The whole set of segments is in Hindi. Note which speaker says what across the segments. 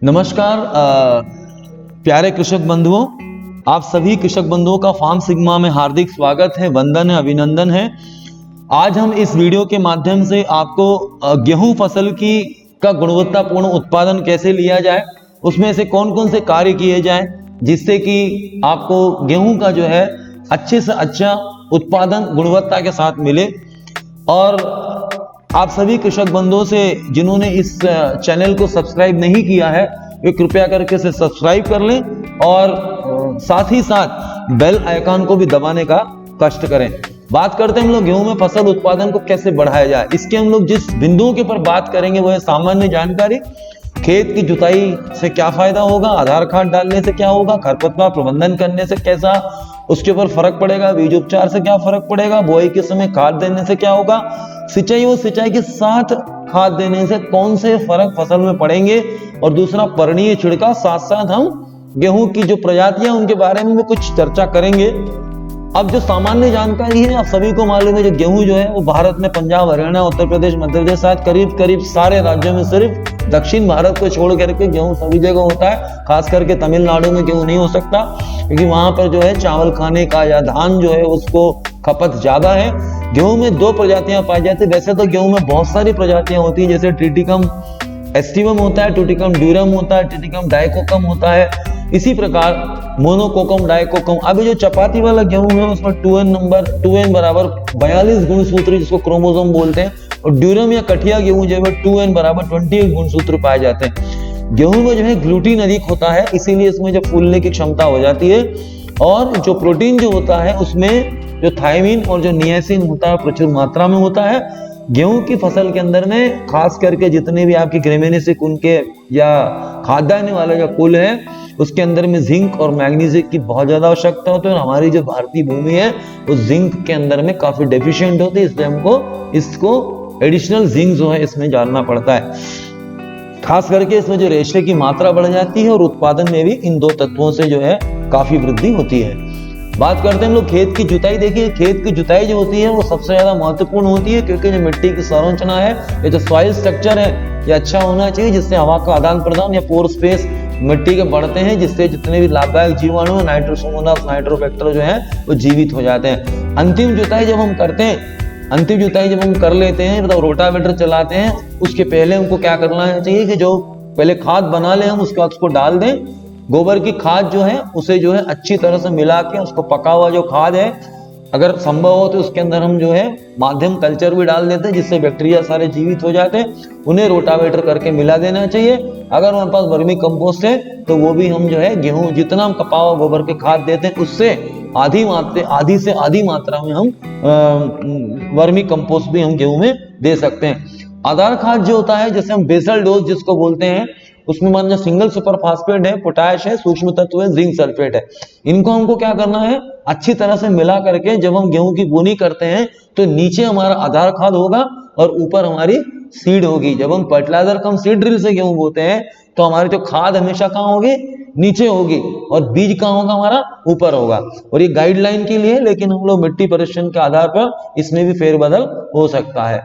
Speaker 1: नमस्कार प्यारे कृषक बंधुओं, आप सभी कृषक बंधुओं का फार्म सिग्मा में हार्दिक स्वागत है, वंदन है, अभिनंदन है। आज हम इस वीडियो के माध्यम से आपको गेहूं फसल की का गुणवत्तापूर्ण उत्पादन कैसे लिया जाए, उसमें से कौन कौन से कार्य किए जाएं जिससे कि आपको गेहूं का जो है अच्छे से अच्छा उत्पादन गुणवत्ता के साथ मिले। और आप सभी कृषक बंधुओं से जिन्होंने इस चैनल को सब्सक्राइब नहीं किया है वे कृपया करके इसे सब्सक्राइब कर लें और साथ ही साथ बेल आइकन को भी दबाने का कष्ट करें। बात करते हैं हम लोग गेहूं में फसल उत्पादन को कैसे बढ़ाया जाए। इसके हम लोग जिस बिंदुओं के ऊपर बात करेंगे वो है सामान्य जानकारी, खेत की जुताई से क्या फायदा होगा, आधार खाद डालने से क्या होगा, खरपतवार प्रबंधन करने से कैसा उसके ऊपर फर्क पड़ेगा, बीज उपचार से क्या फर्क पड़ेगा, बुआई के समय खाद देने से क्या होगा, सिंचाई और सिंचाई के साथ खाद देने से कौन से फर्क फसल में पड़ेंगे, और दूसरा पर्णीय छिड़काव। साथ साथ हम गेहूं की जो प्रजातियां उनके बारे में भी कुछ चर्चा करेंगे। अब जो सामान्य जानकारी है, आप सभी को मालूम है जो गेहूं जो है वो भारत में पंजाब, हरियाणा, उत्तर प्रदेश, मध्य प्रदेश साथ करीब करीब सारे राज्यों में, सिर्फ दक्षिण भारत को छोड़ करके गेहूं सभी जगह होता है। खास करके तमिलनाडु में गेहूं नहीं हो सकता क्योंकि वहां पर जो है चावल खाने का या धान जो है उसको खपत ज्यादा है। गेहूं में दो प्रजातियां पाई जाती है। वैसे तो गेहूं में बहुत सारी प्रजातियां होती है, जैसे ट्रिटिकम एस्टिवम होता है, ट्रिटिकम ड्यूरम होता है, ट्रिटिकम डाइकोकम होता है, इसी प्रकार मोनोकोकम, डाइकोकम। अभी जो चपाती वाला गेहूं है उसमें 2n बराबर 42 गुणसूत्र जिसको क्रोमोसोम बोलते हैं, और ड्यूरम या कठिया गेहूं जो है 2n बराबर 28 गुणसूत्र पाए जाते हैं। गेहूं में जो है ग्लूटीन अधिक होता है, इसीलिए इसमें जो फूलने की क्षमता हो जाती है, और जो प्रोटीन जो होता है उसमें जो थायमिन और जो नियासिन होता है प्रचुर मात्रा में होता है। गेहूं की फसल के अंदर में खास करके जितने भी आपके ग्रेमिनेसी कुल के या खाद्यान्न वाला जो कुल है उसके अंदर में जिंक और मैग्नीशियम की बहुत ज्यादा आवश्यकता होती है, और हमारी जो भारतीय भूमि है वो जिंक के अंदर में काफी डेफिशिएंट होती है, इसलिए हमको इसको एडिशनल जिंक जो है इसमें जानना पड़ता है। खास करके इसमें जो रेशे की मात्रा बढ़ जाती है और उत्पादन में भी इन दो तत्वों से जो है काफी वृद्धि होती है। बात करते हैं हम लोग खेत की जुताई। देखिए, खेत की जुताई जो होती है वो सबसे ज्यादा महत्वपूर्ण होती है, क्योंकि जो मिट्टी की संरचना है या जो सॉइल स्ट्रक्चर है ये अच्छा होना चाहिए, जिससे हवा का आदान प्रदान या पोर स्पेस मिट्टी के बढ़ते हैं, जिससे जितने भी लाभदायक जीवाणु है, नाइट्रोसोमोनास, नाइट्रोबैक्टर जो है वो जीवित हो जाते हैं। अंतिम जुताई जब हम करते हैं, अंतिम जुताई जब हम कर लेते हैं, मतलब रोटावेटर चलाते हैं, उसके पहले हमको क्या करना चाहिए कि जो पहले खाद बना ले हम उसके बाद उसको डाल दें। गोबर की खाद जो है उसे जो है अच्छी तरह से मिला के उसको पका हुआ जो खाद है, अगर संभव हो तो उसके अंदर हम जो है माध्यम कल्चर भी डाल देते हैं, जिससे बैक्टीरिया सारे जीवित हो जाते हैं। उन्हें रोटावेटर करके मिला देना चाहिए। अगर हमारे पास वर्मी कंपोस्ट है तो वो भी हम जो है गेहूं जितना हम कपा हुआ गोबर के खाद देते हैं उससे आधी से आधी मात्रा में हम वर्मी कंपोस्ट भी हम गेहूं में दे सकते हैं। आधार खाद जो होता है, जैसे हम बेसल डोज जिसको बोलते हैं, उसमें मान लो सिंगल सुपर फास्फेट है, पोटाश है, सूक्ष्म तत्व है, जिंक सल्फेट है। इनको हमको क्या करना है, अच्छी तरह से मिला करके जब हम गेहूं की बुनी करते हैं तो नीचे हमारा आधार खाद होगा और ऊपर हमारी सीड होगी। जब हम फर्टिलाइजर कम सीड ड्रिल से गेहूं बोते हैं तो हमारी जो खाद हमेशा कहाँ होगी, नीचे होगी, और बीज कहाँ होगा, हमारा ऊपर होगा। और ये गाइडलाइन के लिए, लेकिन हम लोग मिट्टी परीक्षण के आधार पर इसमें भी फेरबदल हो सकता है।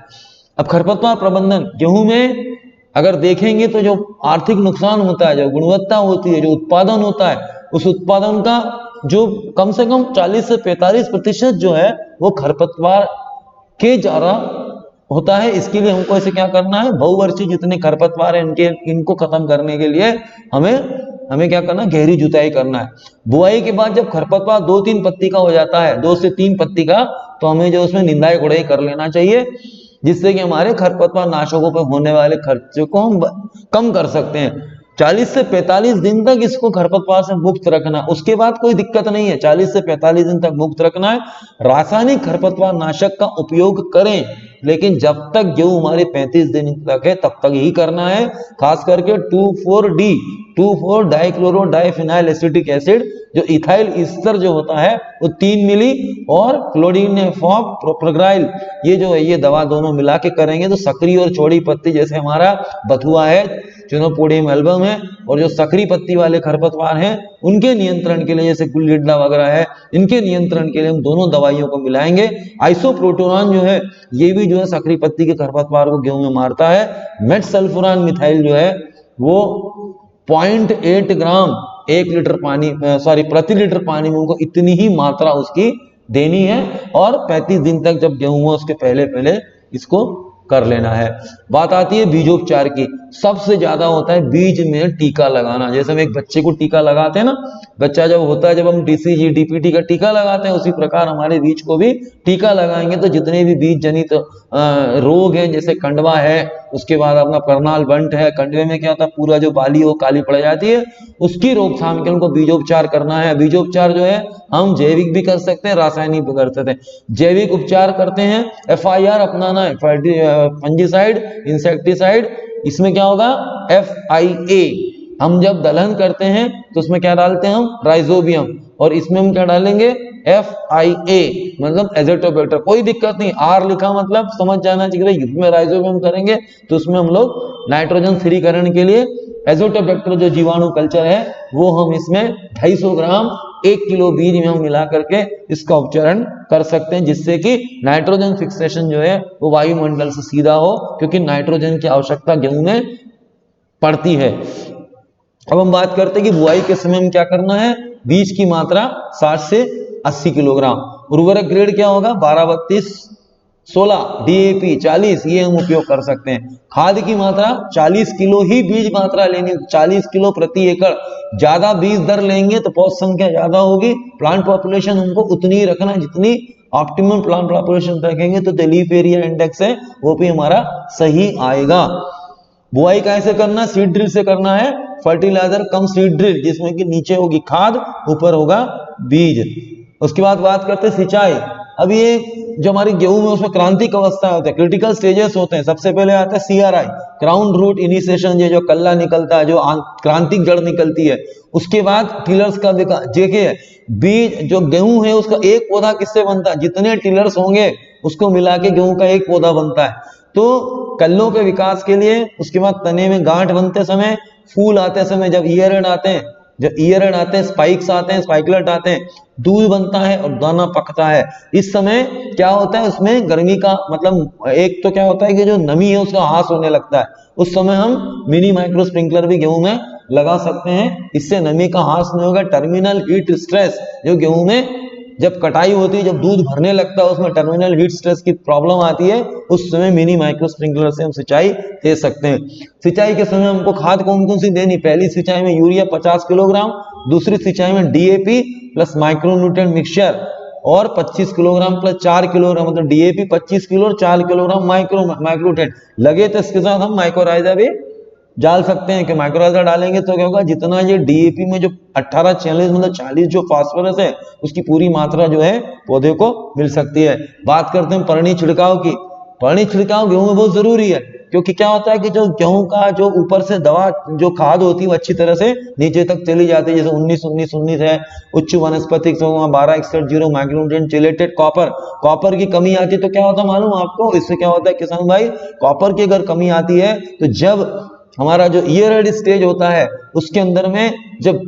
Speaker 1: अब खरपतवार प्रबंधन, गेहूं में अगर देखेंगे तो जो आर्थिक नुकसान होता है, जो गुणवत्ता होती है, जो उत्पादन होता है, उस उत्पादन का जो कम से कम 40 से 45% जो है वो खरपतवार के द्वारा होता है। इसके लिए हमको ऐसे क्या करना है, बहुवर्षीय जितने खरपतवार है इनको खत्म करने के लिए हमें क्या करना है, गहरी जुताई करना है। बुआई के बाद जब खरपतवार 2-3 पत्ती का हो जाता है, 2 से 3 पत्ती का, तो हमें जो उसमें निंदाई गुड़ाई कर लेना चाहिए, जिससे कि हमारे खरपतवार नाशकों पर होने वाले खर्चे को हम कम कर सकते हैं। 40 से 45 दिन तक इसको खरपतवार से मुक्त रखना, उसके बाद कोई दिक्कत नहीं है, 40 से 45 दिन तक मुक्त रखना है। रासायनिक खरपतवार नाशक का उपयोग करें, लेकिन जब तक गेहूं हमारे 35 दिन तक है तब तक ही करना है। खास करके 2,4 डाइक्लोरो डाइफिनाइल एसिटिक एसिड, जो इथाइल ईस्टर जो होता है वो 3 मिली, और क्लोडिनेफॉप प्रोपरग्राइल, ये जो है ये दवा दोनों मिला के करेंगे तो सकरी और चौड़ी पत्ती, जैसे हमारा बथुआ है, चिनोपोडियम एल्बम है, और जो सकरी पत्ती वाले खरपतवार हैं उनके नियंत्रण के लिए, जैसे गुलगिड्डा वगैरह है, इनके नियंत्रण के लिए हम दोनों दवाइयों को मिलाएंगे। आइसोप्रोटोरॉन जो है ये भी जो है सकरी पत्ती के खरपतवार को गेहूं में मारता है। मेटसल्फुरान मिथाइल जो है वो 0.8 ग्राम 1 लीटर पानी प्रति लीटर पानी में उनको इतनी ही मात्रा उसकी देनी है, और 35 दिन तक जब गेहूं हो उसके पहले पहले इसको कर लेना है। बात आती है बीजोपचार की। सबसे ज्यादा होता है बीज में टीका लगाना। जैसे हम एक बच्चे को टीका लगाते हैं ना, बच्चा जब होता है, जब हम DCG DPT का टीका लगाते हैं, उसी प्रकार हमारे बीज को भी टीका लगाएंगे तो जितने भी बीज जनित रोग हैं, जैसे कंडवा है, उसके बाद अपना परनाल बंट है, कंडवे में क्या होता है पूरा जो बाली हो काली पड़ जाती है, उसकी रोकथाम के उनको बीजोपचार करना है। बीजोपचार जो है हम जैविक भी कर सकते हैं, रासायनिक भी कर सकते हैं। जैविक उपचार करते हैं, FIR अपनाना है, फंजीसाइड, इंसेक्टिसाइड। इसमें क्या होगा FIA। हम जब दलहन करते हैं तो उसमें क्या डालते हैं हम राइजोबियम, और इसमें हम क्या डालेंगे FIA, मतलब एजेटोबैक्टर। कोई दिक्कत नहीं, R लिखा मतलब समझ जाना चाहिए इसमें राइजोबियम करेंगे तो उसमें हम लोग नाइट्रोजन स्थिरीकरण के लिए एजोटोबैक्टर जो जीवाणु कल्चर है वो हम इसमें 250 ग्राम 1 किलो बीज में हम मिला करके इसका उपचारण कर सकते हैं, जिससे कि नाइट्रोजन फिक्सेशन जो है वो वायुमंडल से सीधा हो, क्योंकि नाइट्रोजन की आवश्यकता गेहूं में पड़ती है। अब हम बात करते हैं कि बुआई के समय हम क्या करना है। बीज की मात्रा 60 से 80 किलोग्राम। उर्वरक ग्रेड क्या होगा 12-32-16, DAP 40, ये हम उपयोग कर सकते हैं। खाद की मात्रा 40 किलो ही बीज मात्रा लेनी, 40 किलो प्रति एकड़। ज्यादा बीज दर लेंगे तो पौध संख्या ज्यादा होगी, प्लांट पॉपुलेशन हमको उतनी ही रखना है जितनी ऑप्टिमम प्लांट पॉपुलेशन रखेंगे तो लीफ एरिया इंडेक्स है वो भी हमारा सही आएगा। बुआई कैसे करना, सीड ड्रिल से करना है, फर्टिलाइजर कम सीड ड्रिल, जिसमें कि नीचे होगी खाद, ऊपर होगा बीज। उसके बाद बात करते हैं सिंचाई। अब ये जो हमारी गेहूं में उसमें क्रांतिक अवस्था होते हैं, क्रिटिकल स्टेजेस होते हैं। सबसे पहले आता है CRI, क्राउन रूट इनिशिएशन, ये जो कल्ला निकलता है, जो क्रांतिक जड़ निकलती है। उसके बाद टिलर्स का विकास। देखिए बीज जो गेहूं है उसका एक पौधा किससे बनता है, जितने टिलर्स होंगे उसको मिला के गेहूं का एक पौधा बनता है। तो कल्लों के विकास के लिए, उसके बाद तने में गांठ बनते समय, फूल आते समय, जब ईयर एंड आते हैं, स्पाइक्स आते हैं, स्पाइकलेट आते हैं, दूध बनता है और दाना पकता है। इस समय क्या होता है, उसमें गर्मी का मतलब एक तो क्या होता है कि जो नमी है उसका ह्रास होने लगता है। उस समय हम मिनी माइक्रो स्प्रिंकलर भी गेहूं में लगा सकते हैं, इससे नमी का ह्रास नहीं होगा। टर्मिनल हीट स्ट्रेस, जो गेहूं में जब कटाई होती है, जब दूध भरने लगता है, उसमें टर्मिनल हीट स्ट्रेस की प्रॉब्लम आती है, उस समय मिनी माइक्रो स्प्रिंकलर से हम सिंचाई दे सकते हैं। सिंचाई के समय हमको खाद कौन कौन सी देनी, पहली सिंचाई में यूरिया 50 किलोग्राम, दूसरी सिंचाई में DAP प्लस माइक्रोन्यूट्रिएंट मिक्सचर और 25 किलोग्राम प्लस 4 किलोग्राम, मतलब DAP 25 किलो और 4 किलोग्राम माइक्रोन्यूट्रिएंट लगे तो इसके साथ हम माइक्रोराइजा भी डाल सकते हैं। कि माइक्रोराइजा डालेंगे तो क्या होगा, जितना ये DAP में जो 18-40 मतलब 40 जो फास्फोरस है उसकी पूरी मात्रा जो है पौधे को मिल सकती है। बात करते हैं परणी छिड़काव की। परणी छिड़काव गेहूं में बहुत जरूरी है, क्योंकि क्या होता है कि जो गेहूं का जो ऊपर से दवा जो खाद होती है वो अच्छी तरह से नीचे तक चली जाती है। जैसे 19-19-19 है, उच्च वनस्पतिक 12-61-0 माइक्रोन्यूट्रिएंट चिलेटेड कॉपर की कमी आती है तो क्या होता है मालूम आपको, इससे क्या होता है किसान भाई, कॉपर की अगर कमी आती है तो जब हमारा जो ईयर हेड स्टेज होता है उसके अंदर में जब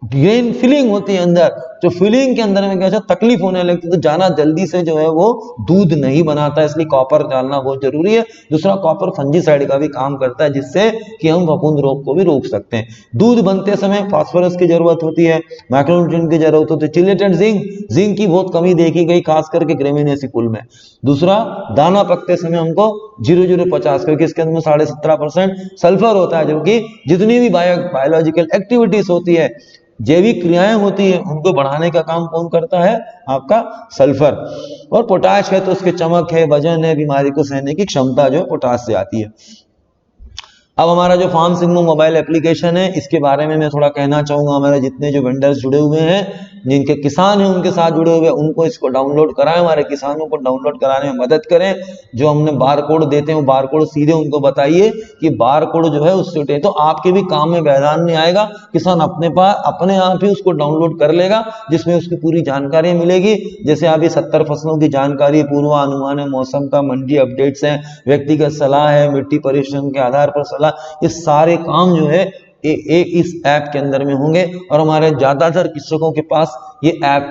Speaker 1: ग्रेन फिलिंग होती है अंदर, जो फिलिंग के अंदर में क्या तकलीफ होने लगती है, तो जाना जल्दी से जो है वो दूध नहीं बनाता है, इसलिए कॉपर डालना बहुत जरूरी है। दूसरा, कॉपर फंजीसाइड का भी काम करता है, जिससे कि हम फफूंद रोग को भी रोक सकते हैं। दूध बनते समय फास्फोरस की जरूरत होती है, माइक्रोन्यूट्रिएंट की जरूरत होती है, चिलेटेड जिंक की बहुत कमी देखी गई खास करके ग्रेमिनेसी कुल में। दूसरा, दाना पकते समय हमको 0050, क्योंकि इसके अंदर 17.5% सल्फर होता है, जो कि जितनी भी बायोलॉजिकल एक्टिविटीज होती है, जैविक क्रियाएं होती है, उनको बढ़ाने का काम कौन करता है, आपका सल्फर। और पोटाश है तो उसके चमक है, वजन है, बीमारी को सहने की क्षमता जो है पोटाश से आती है। अब हमारा जो फार्म सिग्मा मोबाइल एप्लीकेशन है, इसके बारे में मैं थोड़ा कहना चाहूंगा। हमारे जितने जो वेंडर्स जुड़े हुए हैं, जिनके किसान हैं उनके साथ जुड़े हुए, उनको इसको डाउनलोड कराएं, हमारे किसानों को डाउनलोड कराने में मदद करें। जो हमने बार कोड देते हैं वो बार कोड सीधे उनको बताइए कि बार कोड जो है उससे उठे, तो आपके भी काम में व्यवधान नहीं आएगा। किसान अपने आप ही उसको डाउनलोड कर लेगा, जिसमें उसकी पूरी जानकारी मिलेगी। जैसे अभी 70 फसलों की जानकारी, पूर्वानुमान है, मौसम का, मंडी अपडेट्स है, व्यक्तिगत सलाह है, मिट्टी परीक्षण के आधार पर सलाह, ये सारे काम जो है इस ऐप के अंदर में होंगे। और हमारे ज्यादातर कृषकों के पास ये ऐप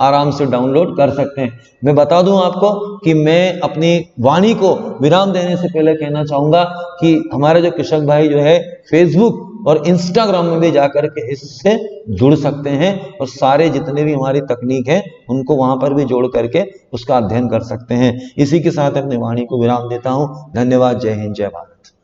Speaker 1: आराम से डाउनलोड कर सकते हैं। मैं बता दूं आपको कि मैं अपनी वाणी को विराम देने से पहले कहना चाहूंगा कि हमारे जो कृषक भाई जो है फेसबुक और इंस्टाग्राम में भी जाकर के इससे जुड़ सकते हैं और सारे जितने भी हमारी तकनीक है उनको वहां पर भी जोड़ करके उसका अध्ययन कर सकते हैं। इसी के साथ अपनी वाणी को विराम देता हूं। धन्यवाद। जय हिंद, जय भारत।